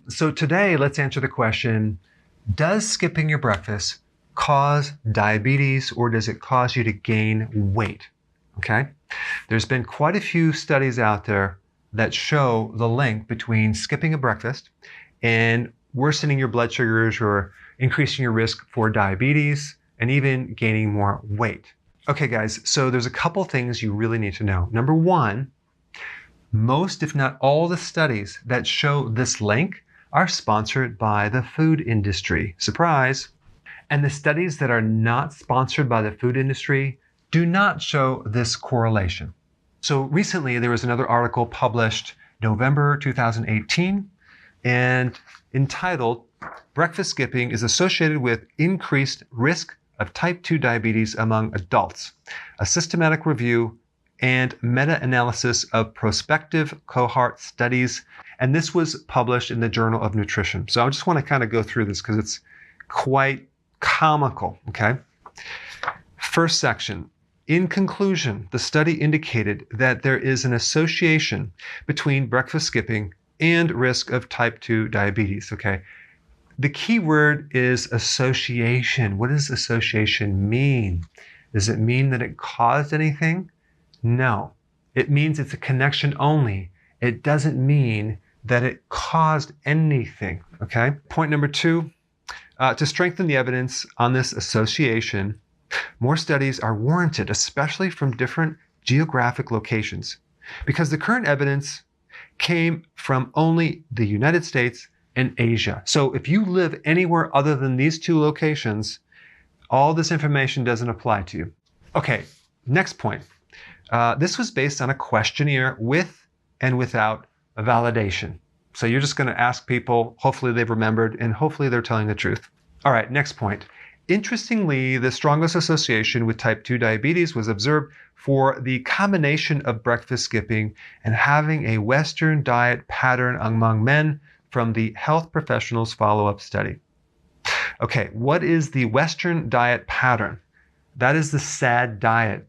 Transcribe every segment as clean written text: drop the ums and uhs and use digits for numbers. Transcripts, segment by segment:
So today, let's answer the question, does skipping your breakfast cause diabetes or does it cause you to gain weight? Okay? There's been quite a few studies out there that show the link between skipping a breakfast and worsening your blood sugars or increasing your risk for diabetes and even gaining more weight. Okay, guys, so there's a couple things you really need to know. Number one, most, if not all, the studies that show this link are sponsored by the food industry. Surprise! And the studies that are not sponsored by the food industry do not show this correlation. So recently, there was another article published November 2018 and entitled, Breakfast Skipping is Associated with Increased Risk of Type 2 Diabetes Among Adults, a systematic review and meta-analysis of prospective cohort studies. And this was published in the Journal of Nutrition. So I just want to kind of go through this because it's quite comical, okay? First section. In conclusion, the study indicated that there is an association between breakfast skipping and risk of type 2 diabetes, okay? The key word is association. What does association mean? Does it mean that it caused anything? No. It means it's a connection only. It doesn't mean that it caused anything, okay? Point number two, to strengthen the evidence on this association, more studies are warranted, especially from different geographic locations, because the current evidence came from only the United States and Asia. So if you live anywhere other than these two locations, all this information doesn't apply to you. Okay, next point. This was based on a questionnaire with and without a validation. So you're just going to ask people, hopefully they've remembered, and hopefully they're telling the truth. All right, next point. Interestingly, the strongest association with type 2 diabetes was observed for the combination of breakfast skipping and having a Western diet pattern among men from the Health Professionals Follow-Up Study. Okay, what is the Western diet pattern? That is the SAD diet.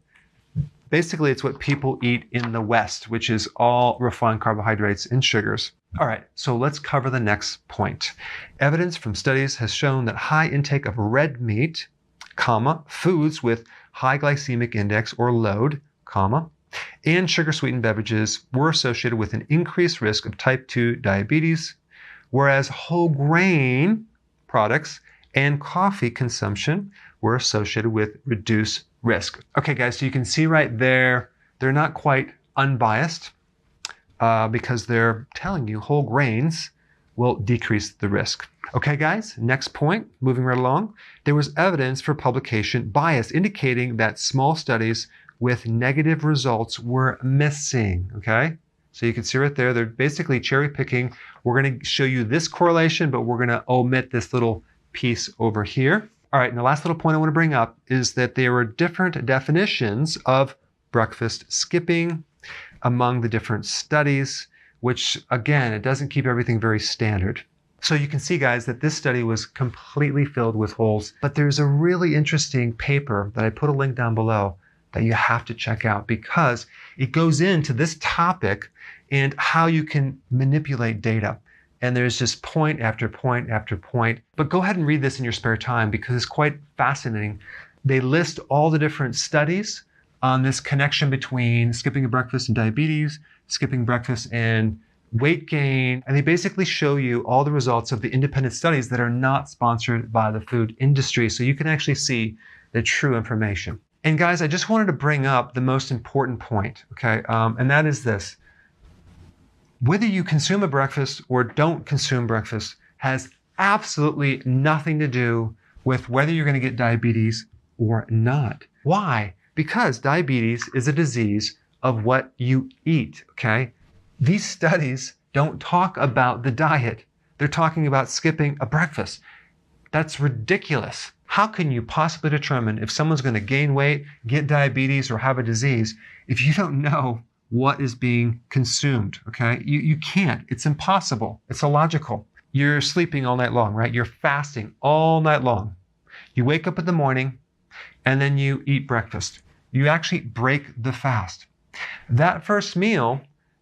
Basically, it's what people eat in the West, which is all refined carbohydrates and sugars. All right, so let's cover the next point. Evidence from studies has shown that high intake of red meat, foods with high glycemic index or load, and sugar-sweetened beverages were associated with an increased risk of type 2 diabetes, whereas whole grain products and coffee consumption were associated with reduced risk. Okay, guys, so you can see right there, they're not quite unbiased because they're telling you whole grains will decrease the risk. Okay, guys, next point, moving right along. There was evidence for publication bias indicating that small studies with negative results were missing, okay? So you can see right there, they're basically cherry picking. We're going to show you this correlation, but we're going to omit this little piece over here. All right, and the last little point I want to bring up is that there were different definitions of breakfast skipping among the different studies, which again, it doesn't keep everything very standard. So you can see, guys, that this study was completely filled with holes, but there's a really interesting paper that I put a link down below that you have to check out because it goes into this topic and how you can manipulate data. And there's just point after point after point. But go ahead and read this in your spare time because it's quite fascinating. They list all the different studies on this connection between skipping a breakfast and diabetes, skipping breakfast and weight gain. And they basically show you all the results of the independent studies that are not sponsored by the food industry. So you can actually see the true information. And guys, I just wanted to bring up the most important point, okay? And that is this. Whether you consume a breakfast or don't consume breakfast has absolutely nothing to do with whether you're going to get diabetes or not. Why? Because diabetes is a disease of what you eat, okay? These studies don't talk about the diet. They're talking about skipping a breakfast. That's ridiculous. How can you possibly determine if someone's going to gain weight, get diabetes, or have a disease if you don't know what is being consumed, okay? You can't. It's impossible. It's illogical. You're sleeping all night long, right? You're fasting all night long. You wake up in the morning, and then you eat breakfast. You actually break the fast. That first meal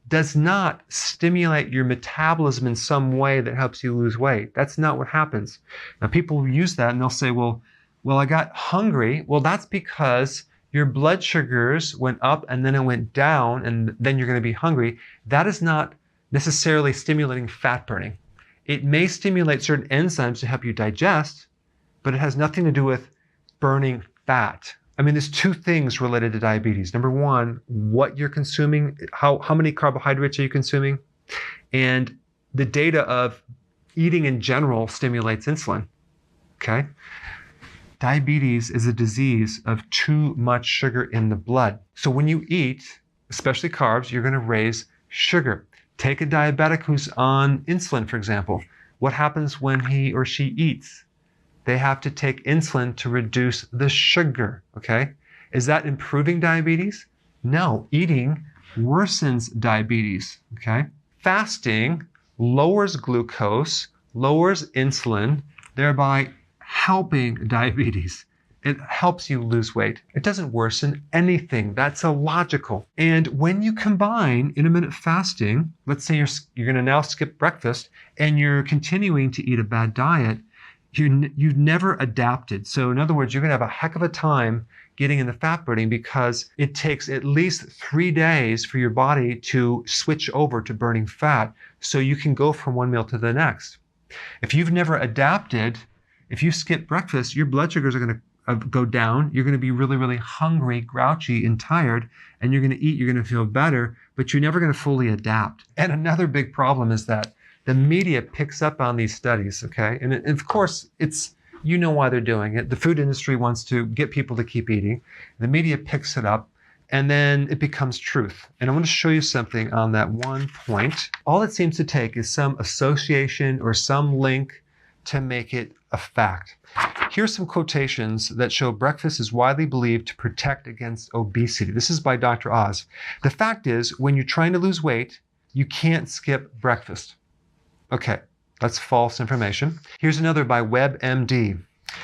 does not stimulate your metabolism in some way that helps you lose weight. That's not what happens. Now, people use that and they'll say, well, I got hungry. Well, that's because your blood sugars went up and then it went down, and then you're going to be hungry. That is not necessarily stimulating fat burning. It may stimulate certain enzymes to help you digest, but it has nothing to do with burning fat. I mean, there's two things related to diabetes. Number one, what you're consuming, how many carbohydrates are you consuming? And the data of eating in general stimulates insulin, okay? Diabetes is a disease of too much sugar in the blood. So when you eat, especially carbs, you're going to raise sugar. Take a diabetic who's on insulin, for example. What happens when he or she eats? They have to take insulin to reduce the sugar, okay? Is that improving diabetes? No, eating worsens diabetes, okay? Fasting lowers glucose, lowers insulin, thereby helping diabetes. It helps you lose weight. It doesn't worsen anything. That's illogical. And when you combine intermittent fasting, let's say you're going to now skip breakfast and you're continuing to eat a bad diet, you've never adapted. So in other words, you're going to have a heck of a time getting in the fat burning because it takes at least 3 days for your body to switch over to burning fat so you can go from one meal to the next. If you've never adapted, if you skip breakfast, your blood sugars are going to go down. You're going to be really, really hungry, grouchy, and tired, and you're going to eat, you're going to feel better, but you're never going to fully adapt. And another big problem is that the media picks up on these studies, okay? And of course, you know why they're doing it. The food industry wants to get people to keep eating. The media picks it up, and then it becomes truth. And I want to show you something on that one point. All it seems to take is some association or some link to make it a fact. Here's some quotations that show breakfast is widely believed to protect against obesity. This is by Dr. Oz. The fact is, when you're trying to lose weight, you can't skip breakfast. Okay, that's false information. Here's another by WebMD.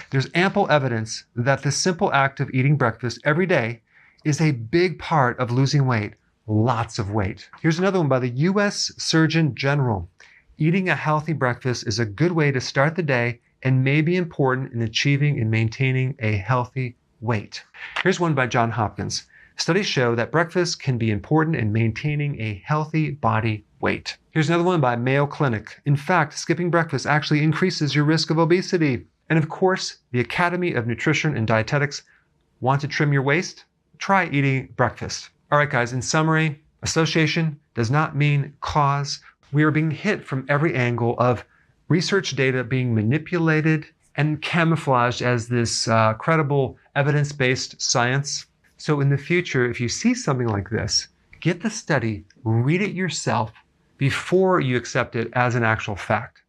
There's ample evidence that the simple act of eating breakfast every day is a big part of losing weight, lots of weight. Here's another one by the U.S. Surgeon General. Eating a healthy breakfast is a good way to start the day and may be important in achieving and maintaining a healthy weight. Here's one by Johns Hopkins. Studies show that breakfast can be important in maintaining a healthy body weight. Here's another one by Mayo Clinic. In fact, skipping breakfast actually increases your risk of obesity. And of course, the Academy of Nutrition and Dietetics want to trim your waist? Try eating breakfast. All right, guys, in summary, association does not mean cause. We are being hit from every angle of research data being manipulated and camouflaged as this credible evidence-based science. So in the future, if you see something like this, get the study, read it yourself before you accept it as an actual fact.